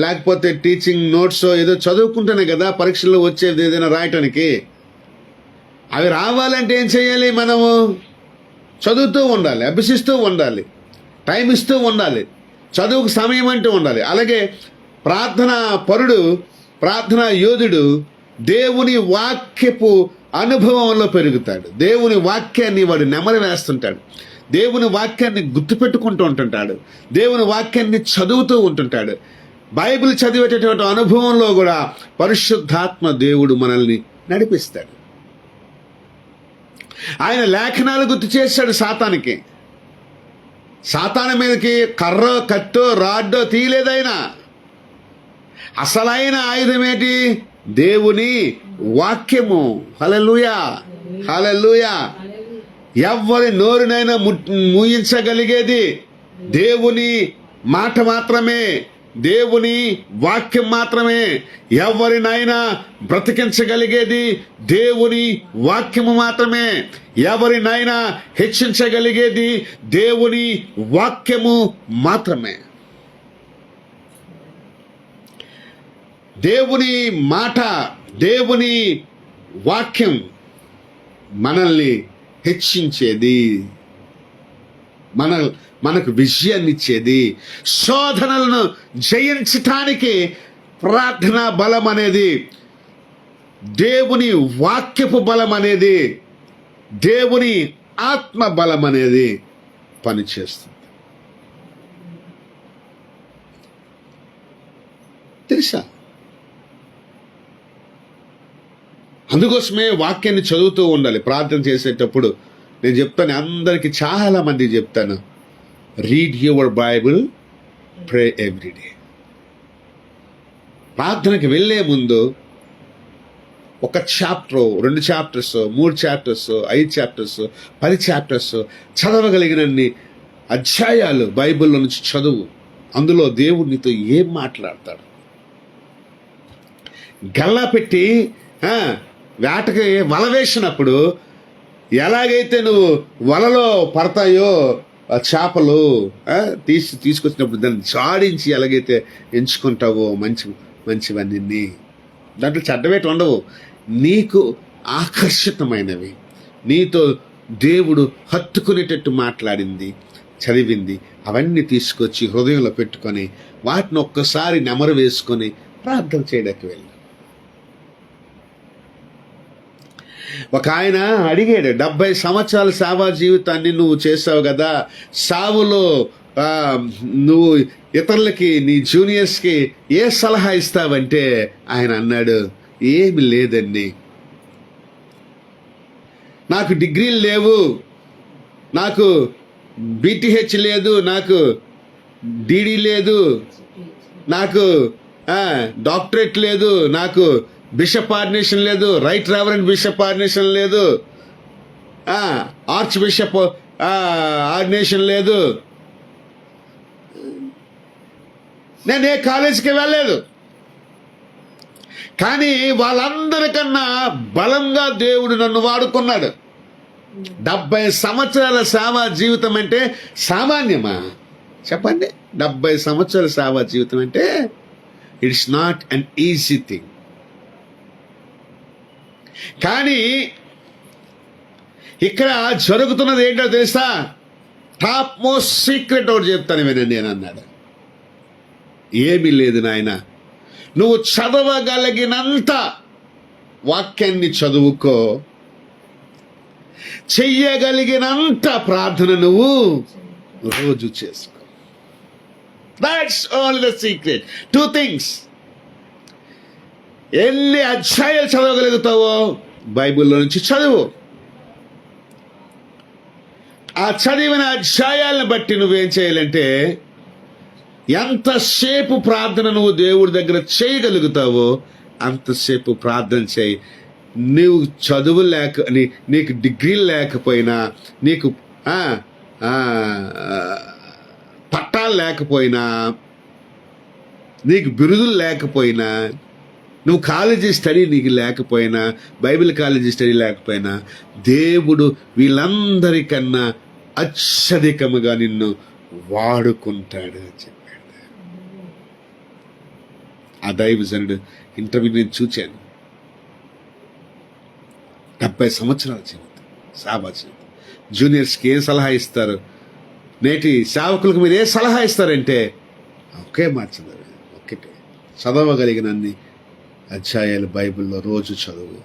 లేకపోతే టీచింగ్ నోట్స్ ఏదో చదువుకుంటేనే కదా పరీక్షల్లో వచ్చేది ఏదైనా రాయటానికి. అవి రావాలంటే ఏం చేయాలి? మనము చదువుతూ ఉండాలి, అభ్యసిస్తూ ఉండాలి, టైం ఇస్తూ ఉండాలి, చదువుకు సమయం అంటూ ఉండాలి. అలాగే ప్రార్థనా పరుడు, ప్రార్థనా యోధుడు దేవుని వాక్యపు అనుభవంలో పెరుగుతాడు. దేవుని వాక్యాన్ని వాడు నెమరు వేస్తుంటాడు, దేవుని వాక్యాన్ని గుర్తుపెట్టుకుంటూ ఉంటుంటాడు, దేవుని వాక్యాన్ని చదువుతూ ఉంటుంటాడు. బైబిల్ చదివేటటువంటి అనుభవంలో కూడా పరిశుద్ధాత్మ దేవుడు మనల్ని నడిపిస్తాడు. ఆయన లేఖనాలు గుర్తు చేశాడు సాతానికి. సాతాను మీదకి కర్ర, కట్టో, రాడ్డో తీయలేదైనా. అసలైన ఆయుధం ఏంటి? దేవుని వాక్యము. హల్లెలూయా, హల్లెలూయా. ఎవరి నోరునైనా మూయించగలిగేది దేవుని మాట మాత్రమే, దేవుని వాక్యం మాత్రమే. ఎవరినైనా బ్రతికించగలిగేది దేవుని వాక్యము మాత్రమే. ఎవరినైనా హెచ్చించగలిగేది దేవుని వాక్యము మాత్రమే. దేవుని మాట, దేవుని వాక్యం మనల్ని హెచ్చించేది, మనకు విజయాన్ని ఇచ్చేది. శోధనలను జయించటానికి ప్రార్థనా బలం అనేది, దేవుని వాక్యపు బలం అనేది, దేవుని ఆత్మ బలం అనేది పనిచేస్తుంది. తెలుసా? అందుకోసమే వాక్యాన్ని చదువుతూ ఉండాలి. ప్రార్థన చేసేటప్పుడు నేను చెప్తాను, అందరికీ చాలా మంది చెప్తాను, read your Bible, pray everyday. ప్రార్థనకి వెళ్ళే ముందు ఒక chapter, 2 chapters, 3 chapters, 5 chapters, 10 chapters చదవగలిగినన్ని అధ్యాయాలు బైబిల్లో నుంచి చదువు. అందులో దేవుడు నీతో ఏం మాట్లాడతాడు. గల్లా పెట్టి వేటకి వల వేసినప్పుడు ఎలాగైతే నువ్వు వలలో పడతాయో చేపలు తీసుకొచ్చినప్పుడు దాన్ని జాడించి ఎలాగైతే ఎంచుకుంటావో మంచివన్నీ, దాంట్లో చెడ్డవేటి ఉండవు. నీకు ఆకర్షితమైనవి, నీతో దేవుడు హత్తుకునేటట్టు మాట్లాడింది, చదివింది, అవన్నీ తీసుకొచ్చి హృదయంలో పెట్టుకొని వాటిని ఒక్కసారి నెమరు వేసుకొని ప్రార్థన చేయడానికి వెళ్ళి. ఒక ఆయన అడిగాడు, 70 సంవత్సరాల సేవా జీవితాన్ని నువ్వు చేసావు కదా, సావులో నువ్వు ఇతరులకి, నీ జూనియర్స్కి ఏ సలహా ఇస్తావంటే ఆయన అన్నాడు, ఏమి లేదండి, నాకు డిగ్రీలు లేవు, నాకు బీటీహెచ్ లేదు, నాకు డీడీ లేదు, నాకు డాక్టరేట్ లేదు, నాకు బిషప్ ఆర్డినేషన్ లేదు, రైట్ రెవరెండ్ బిషప్ ఆర్డినేషన్ లేదు, ఆర్చ్ బిషప్ ఆర్డినేషన్ లేదు, నేను ఏ కాలేజీకి వెళ్ళలేదు. కానీ వాళ్ళందరికన్నా బలంగా దేవుడు నన్ను వాడుకున్నాడు. 70 సంవత్సరాల సేవా జీవితం అంటే సామాన్యమా? చెప్పండి. 70 సంవత్సరాల సేవా జీవితం అంటే it's not an easy thing. కానీ ఇక్కడ జరుగుతున్నది ఏంటో తెలుసా? టాప్ మోస్ట్ సీక్రెట్ ఒకటి చెప్తాను వినండి అని అన్నాడు. ఏమీ లేదు నాయన, నువ్వు చదవగలిగినంత వాక్యాన్ని చదువుకో, చెయ్యగలిగినంత ప్రార్థన నువ్వు రోజు చేసుకో. That's all the secret. 2 things. ఎన్ని అధ్యాయాలు చదవగలుగుతావో బైబిల్లో నుంచి చదువు. ఆ చదివిన అధ్యాయాలను బట్టి నువ్వేం చేయాలంటే, ఎంతసేపు ప్రార్థన నువ్వు దేవుడి దగ్గర చేయగలుగుతావో అంతసేపు ప్రార్థన చేయి. నువ్వు చదువు నీకు డిగ్రీలు లేకపోయినా, నీకు పట్టాలు లేకపోయినా, నీకు బిరుదులు లేకపోయినా, నువ్వు కాలేజీ స్టడీ నీకు లేకపోయినా, బైబిల్ కాలేజీ స్టడీ లేకపోయినా, దేవుడు వీళ్ళందరికన్నా అత్యధికముగా నిన్ను వాడుకుంటాడు అని చెప్పాడు. ఆ దైవజనుడు ఇంటర్వ్యూ నేను చూచాను. 70 సంవత్సరాల జీవితం, సేవా జీవితం. జూనియర్స్కి ఏం సలహా ఇస్తారు? నేటి సేవకులకు మీరు ఏ సలహా ఇస్తారంటే ఒకే మాట చదవండి, ఒక్కటే, చదవగలిగినన్ని అధ్యాయాలు బైబిల్లో రోజు చదువు,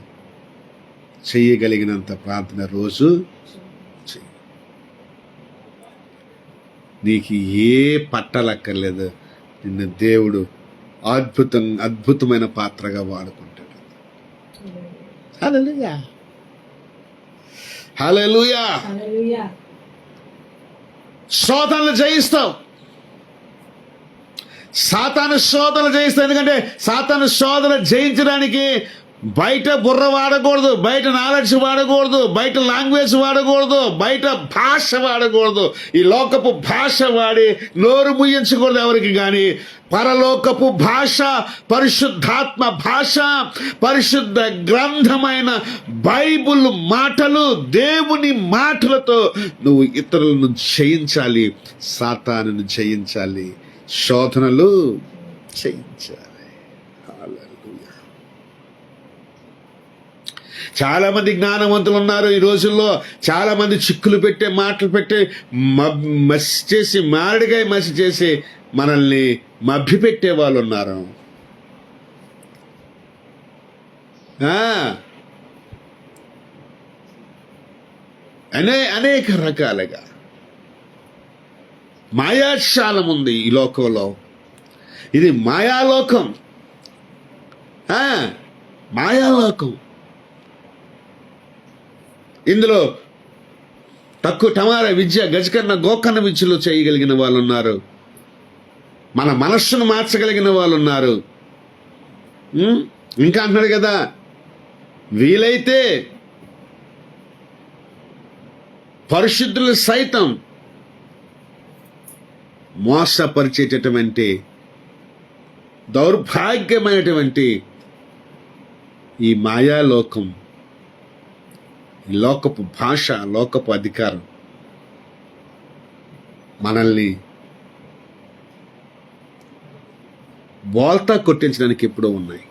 చెయ్యగలిగినంత ప్రార్థన రోజు చెయ్యి. నీకు ఏ పట్టాలక్కర్లేదు, నిన్ను దేవుడు అద్భుతమైన పాత్రగా వాడుకుంటాడు. హల్లెలూయా, హల్లెలూయా. శోధనలు జయిస్తావు. సాతాను శోధనలు జయిస్తావు. ఎందుకంటే సాతాను శోధన జయించడానికి బయట బుర్ర వాడకూడదు, బయట నాలెడ్జ్ వాడకూడదు, బయట లాంగ్వేజ్ వాడకూడదు, బయట భాష వాడకూడదు. ఈ లోకపు భాష వాడి నోరు ముయ్యించకూడదు ఎవరికి. కానీ పరలోకపు భాష, పరిశుద్ధాత్మ భాష, పరిశుద్ధ గ్రంథమైన బైబుల్ మాటలు, దేవుని మాటలతో నువ్వు ఇతరులను జయించాలి, సాతానును జయించాలి, శోధనలు జయించాలి. చాలా మంది జ్ఞానవంతులు ఉన్నారు ఈ రోజుల్లో. చాలా మంది చిక్కులు పెట్టే మాటలు పెట్టి మసి చేసి, మారడిగా మసి చేసి మనల్ని మభ్యపెట్టే వాళ్ళు ఉన్నారు. అనేక రకాలుగా మాయాశాలం ఉంది ఈ లోకంలో. ఇది మాయాలోకం, మాయాలోకం. ఇందులో తక్కువ టమారా విద్య, గజకర్ణ గోకర్ణ విద్యలో చేయగలిగిన వాళ్ళు ఉన్నారు. మన మనస్సును మార్చగలిగిన వాళ్ళు ఉన్నారు. ఇంకా అంటున్నాడు కదా, వీలైతే పరిశుద్ధులు సైతం మోసపరిచేటటువంటి దౌర్భాగ్యమైనటువంటి ఈ మాయాలోకం, ఈ లోకపు భాష, లోకపు అధికారం మనల్ని బోల్తా కొట్టించడానికి ఎప్పుడో ఉన్నాయి.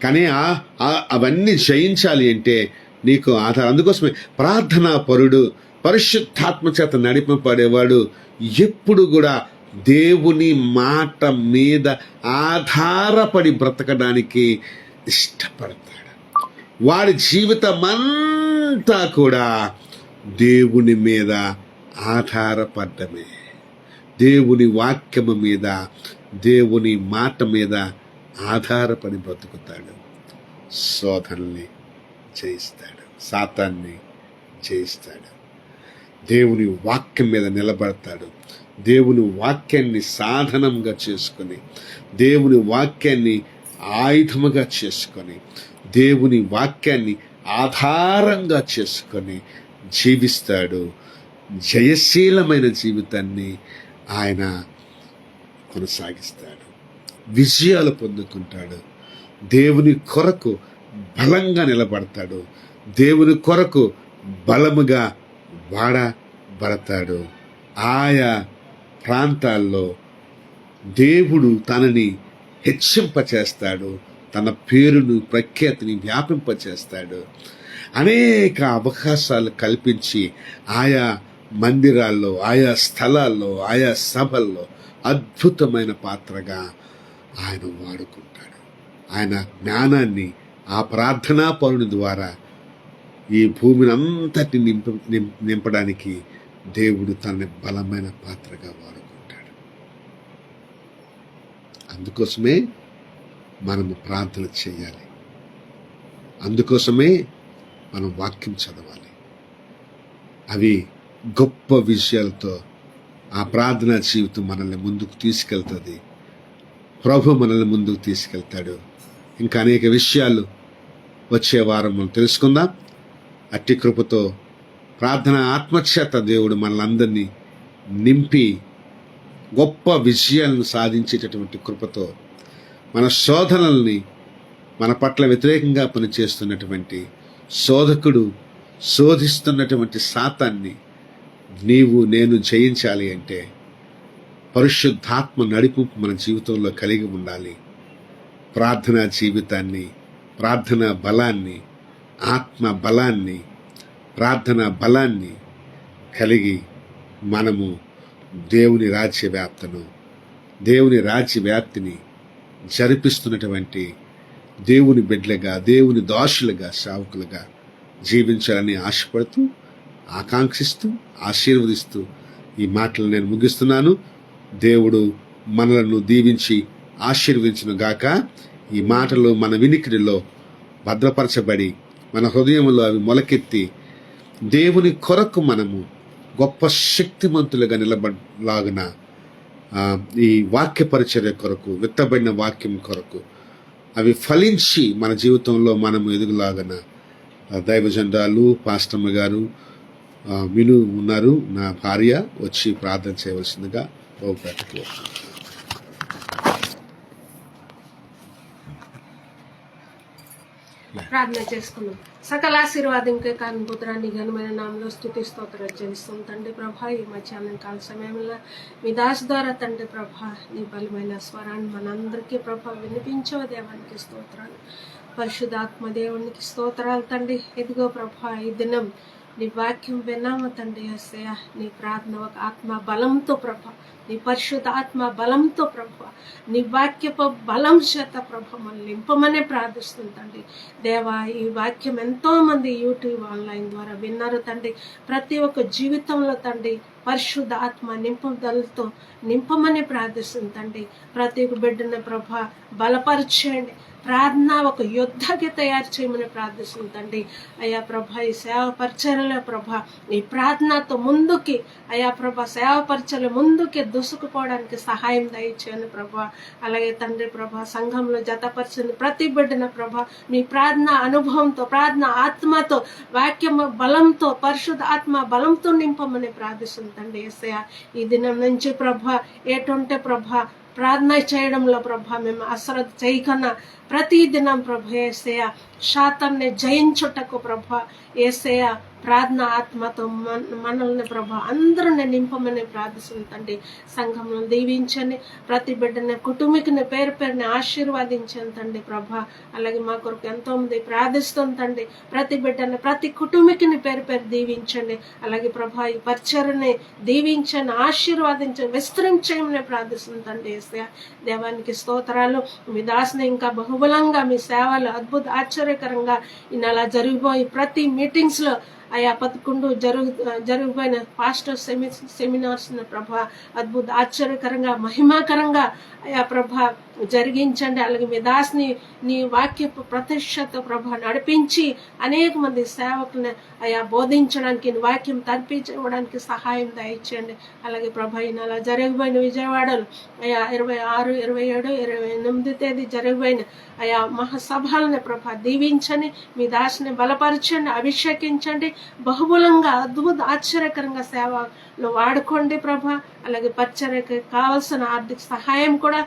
కానీ అవన్నీ జయించాలి అంటే నీకు ఆధారం. అందుకోసమే ప్రార్థనా పరుడు, పరిశుద్ధాత్మ చేత నడిపబడేవాడు ఎప్పుడు కూడా దేవుని మాట మీద ఆధారపడి బ్రతకడానికి ఇష్టపడతాడు. వాడి జీవితం అంతా కూడా దేవుని మీద ఆధారపడ్డమే, దేవుని వాక్యము మీద, దేవుని మాట మీద ఆధారపడి బ్రతుకుతాడు. శోధనల్ని జయిస్తాడు, సాతాన్ని జయిస్తాడు. దేవుని వాక్యం మీద నిలబడతాడు. దేవుని వాక్యాన్ని సాధనంగా చేసుకొని, దేవుని వాక్యాన్ని ఆయుధముగా చేసుకొని, దేవుని వాక్యాన్ని ఆధారంగా చేసుకొని జీవిస్తాడు. జయశీలమైన జీవితాన్ని ఆయన కొనసాగిస్తాడు. విజయాలు పొందుకుంటాడు. దేవుని కొరకు బలంగా నిలబడతాడు. దేవుని కొరకు బలముగా వాడబడతాడు. ఆయా ప్రాంతాల్లో దేవుడు తనని హెచ్చింపచేస్తాడు. తన పేరును, ప్రఖ్యాతిని వ్యాపింపచేస్తాడు. అనేక అవకాశాలు కల్పించి ఆయా మందిరాల్లో, ఆయా స్థలాల్లో, ఆయా సభల్లో అద్భుతమైన పాత్రగా ఆయన వాడుకుంటాడు. ఆయన జ్ఞానాన్ని ఆ ప్రార్థనా పరుని ద్వారా ఈ భూమిని అంతటిని నింపడానికి దేవుడు తనని బలమైన పాత్రగా వాడుకుంటాడు. అందుకోసమే మనము ప్రార్థన చేయాలి. అందుకోసమే మనం వాక్యం చదవాలి. అవి గొప్ప విషయాలతో ఆ ప్రార్థనా జీవితం మనల్ని ముందుకు తీసుకెళ్తుంది. ప్రభు మనల్ని ముందుకు తీసుకెళ్తాడు. ఇంకా అనేక విషయాలు వచ్చే వారం మనం తెలుసుకుందాం. అట్టి కృపతో ప్రార్థన ఆత్మచేత దేవుడు మనలందరినీ నింపి గొప్ప విజయాలను సాధించేటటువంటి కృపతో మన శోధనల్ని, మన పట్ల వ్యతిరేకంగా పనిచేస్తున్నటువంటి శోధకుడు శోధిస్తున్నటువంటి సాతాన్ని నీవు నేను జయించాలి అంటే పరిశుద్ధాత్మ నడిపింపు మన జీవితంలో కలిగి ఉండాలి. ప్రార్థనా జీవితాన్ని, ప్రార్థనా బలాన్ని, ఆత్మ బలాన్ని, ప్రార్థనా బలాన్ని కలిగి మనము దేవుని రాజ్య వ్యాప్తిని జరిపిస్తున్నటువంటి దేవుని బిడ్డలుగా, దేవుని దాసులుగా, సేవకులుగా జీవించాలని ఆశపడుతూ, ఆకాంక్షిస్తూ, ఆశీర్వదిస్తూ ఈ మాటలు నేను ముగిస్తున్నాను. దేవుడు మనలను దీవించి ఆశీర్వదించును గాక. ఈ మాటలు మన వినికిడిలో భద్రపరచబడి మన హృదయంలో అవి మొలకెత్తి దేవుని కొరకు మనము గొప్ప శక్తిమంతులుగా నిలబడలాగున ఈ వాక్య పరిచర్య కొరకు, విత్తబడిన వాక్యం కొరకు అవి ఫలించి మన జీవితంలో మనము ఎదుగులాగన దైవజనురాలు పాస్టమ్మ గారు విను ఉన్నారు, నా భార్య, వచ్చి ప్రార్థన చేయవలసిందిగా ప్రభుపేటకు ప్రార్థన చేసుకున్నాం. సకల ఆశీర్వాదంకే కారణం పుత్రాన్ని ఘనమైన నామంలో స్తుతి స్తోత్రాలు చెల్లిస్తాం తండ్రి ప్రభా. ఈ మధ్యాహ్నం కాల సమయంలో మీ దాసు ద్వారా తండ్రి ప్రభా నీ బలమైన స్వరాన్ని మనందరికీ ప్రభా వినిపించవ దేవానికి స్తోత్రాలు. పరిశుద్ధాత్మ దేవునికి స్తోత్రాలు తండ్రి. ఇదిగో ప్రభా ఈ దినం నీ వాక్యం విన్నాము తండ్రి. యేసయ్యా నీ ప్రార్థన ఒక ఆత్మ బలంతో ప్రభా, నీ పరిశుద్ధ ఆత్మ బలంతో ప్రభా, నీ వాక్యపు బలం చేత ప్రభా మనల్ని నింపమనే ప్రార్థిస్తుంది తండ్రి. దేవా ఈ వాక్యం ఎంతో మంది యూట్యూబ్ ఆన్లైన్ ద్వారా విన్నారు తండ్రి. ప్రతి ఒక్క జీవితంలో తండ్రి పరిశుద్ధ ఆత్మ నింపుదలతో నింపమని ప్రార్థిస్తుంది తండ్రి. ప్రతి ఒక్క బిడ్డని ప్రభా బలపరిచేయండి. ప్రార్థన ఒక యుద్ధకి తయారు చేయమని ప్రార్థిస్తుంది తండ్రి. అయ్యా ప్రభా ఈ సేవ పరిచర్యలో ప్రభా ఈ ప్రార్థనతో ముందుకి అయ్యా ప్రభా సేవ పరిచర్యలు ముందుకి దూసుకుపోవడానికి సహాయం దయచేయను ప్రభా. అలాగే తండ్రి ప్రభా సంఘంలో జతపరిచిన ప్రతి బిడ్డన ప్రభా మీ ప్రార్థన అనుభవంతో, ప్రార్థన ఆత్మతో, వాక్యం బలంతో, పరిశుద్ధ ఆత్మ బలంతో నింపమని ప్రార్థిస్తుంది తండ్రి. యేసయ్యా ఈ దినం నుంచి ప్రభా ఏటుంటే ప్రభా ప్రార్థన చేయడంలో ప్రభా మేము అశ్రద్ధ చేయకన్నా ప్రతి దినం ప్రభా యేసయ్య శాతాన్ని జయించుటకు ప్రభా యేసయ్య ప్రార్థన ఆత్మతో మనల్ని ప్రభా అందరిని నింపమని ప్రార్థిస్తుంది తండ్రి. సంఘంలో దీవించండి. ప్రతి బిడ్డని కుటుంబీకుని పేరు పేరుని ఆశీర్వాదించండి తండ్రి ప్రభా. అలాగే మా కొరకు ఎంతో మంది ప్రార్థిస్తుంది తండ్రి. ప్రతి బిడ్డని, ప్రతి కుటుంబీకుని పేరు పేరు దీవించండి. అలాగే ప్రభా ఈ పరిచర్ని దీవించండి, ఆశీర్వాదించండి, విస్తరించమని ప్రార్థిస్తుంది తండ్రి. యేసయ్య దేవానికి స్తోత్రాలు. మీ దాసుని ఇంకా బహుబలంగా మీ సేవలు అద్భుత ఆశ్చర్యకరంగా ఈ నెల జరిగిపోయి ప్రతి మీటింగ్స్ లో అయా 11 జరిగిపోయిన పాస్టర్ సెమినార్స్ ప్రభా అద్భుత ఆశ్చర్యకరంగా మహిమాకరంగా అయా ప్రభా జరిగించండి. అలాగే మీ దాస్ని నీ వాక్య ప్రతిష్టత ప్రభా నడిపించి అనేక మంది సేవకులను అయా బోధించడానికి నీ వాక్యం తర్పించడానికి సహాయం దయచేయండి. అలాగే ప్రభా ఈ నెల జరిగిపోయిన విజయవాడలో అయా 26, 27, 28 తేదీ జరిగిపోయిన అయా మహాసభలను ప్రభా దీవించండి. మీ దాసిని బలపరచండి, అభిషేకించండి, బహుబలంగా అద్భుత ఆశ్చర్యకరంగా సేవలో వాడుకోండి ప్రభా. అలాగే పరిచర్యకి కావాల్సిన ఆర్థిక సహాయం కూడా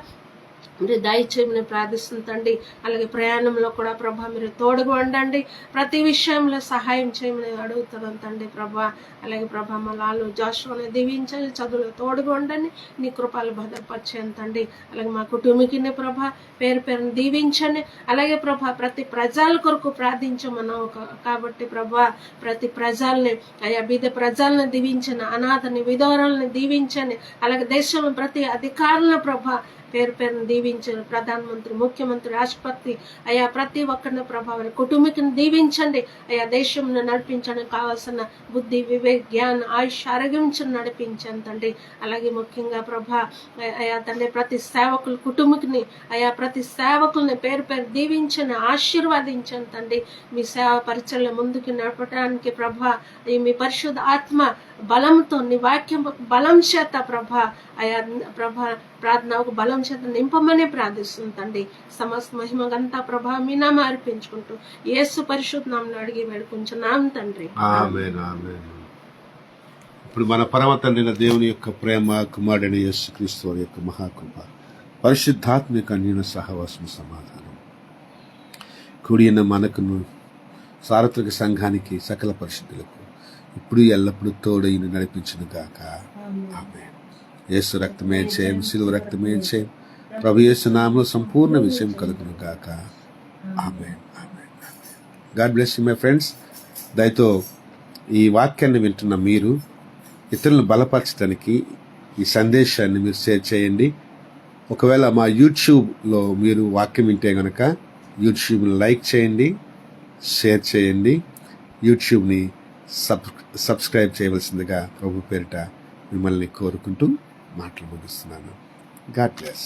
మీరు దయచేయమని ప్రార్థిస్తుందండి. అలాగే ప్రయాణంలో కూడా ప్రభా మీరు తోడుగా ఉండండి, ప్రతి విషయంలో సహాయం చేయమని అడుగుతున్నాం తండ్రి ప్రభా. అలాగే ప్రభా మా లాలు జాషువాని దీవించండి, చదువులో తోడుగా ఉండండి, నీ కృపలు భద్రపరిచేయండి తండ్రి. అలాగే మా కుటుంబీకిని ప్రభా పేరు పేరుని దీవించండి. అలాగే ప్రభా ప్రతి ప్రజల కొరకు ప్రార్థించమన్నావు కాబట్టి ప్రభా ప్రతి ప్రజల్ని అయా బీద ప్రజల్ని దీవించండి, అనాథని విధవరాలని దీవించండి. అలాగే దేశంలో ప్రతి అధికారులను ప్రభా పేరు పేరును దీవించండి. ప్రధానమంత్రి, ముఖ్యమంత్రి, రాష్ట్రపతి అయా ప్రతి ఒక్కరిని ప్రభావం కుటుంబీకుని దీవించండి. అయా దేశంలో నడిపించడానికి కావాల్సిన బుద్ధి, వివేక్, జ్ఞానం, ఆయుష్, ఆరోగ్యం నడిపించండి తండ్రి. అలాగే ముఖ్యంగా ప్రభా అయా తండ్రి ప్రతి సేవకులు కుటుంబీకుని అయా ప్రతి సేవకుల్ని పేరు పేరు దీవించండి, ఆశీర్వాదించండి తండ్రి. మీ సేవ పరిచయలో ముందుకు నడపడానికి ప్రభా ఈ మీ పరిశుద్ధ ఆత్మ బలంతో నీ వాక్యం బలం చేత ప్రభా అయా ప్రభా ప్రార్థన ఒక బలం చేత నింపమని ప్రార్థిస్తుంది తండ్రి. సమస్త మహిమగంతా ప్రభా మీ నామ అర్పించుకుంటూ యేసు పరిశుద్ధ నామమున అడిగి వేడుకుంటున్నాం తండ్రి. ఆమేన్, ఆమేన్. ఇప్పుడు మన పరమ తండ్రి దేవుని యొక్క ప్రేమ, కుమారుడైన యేసుక్రీస్తు వారి యొక్క మహాకృప, పరిశుద్ధాత్మ యొక్క అన్యోన్య సహవాసం, సమాధానం కూడిన మనకును సార్వత్రిక సంఘానికి సకల పరిశుద్ధులకు ఇప్పుడు ఎల్లప్పుడూ తోడైన నడిపించును గాక. ఆమేన్. యేసు రక్తమే చేయం, శిలువ రక్తమే చేయం, ప్రభు యేసు నామములో సంపూర్ణ విషయం కలుగును గాక. Amen, amen. God bless you my friends. దయతో ఈ వాక్యాన్ని వింటున్న మీరు ఇతరులను బలపరచడానికి ఈ సందేశాన్ని మీరు షేర్ చేయండి. ఒకవేళ మా యూట్యూబ్లో మీరు వాక్యం వింటే కనుక యూట్యూబ్ని లైక్ చేయండి, షేర్ చేయండి, యూట్యూబ్ని సబ్స్క్రైబ్ చేయవలసిందిగా ప్రభు పేరిట మిమ్మల్ని కోరుకుంటూ మాటలు ముగిస్తున్నాను. God bless.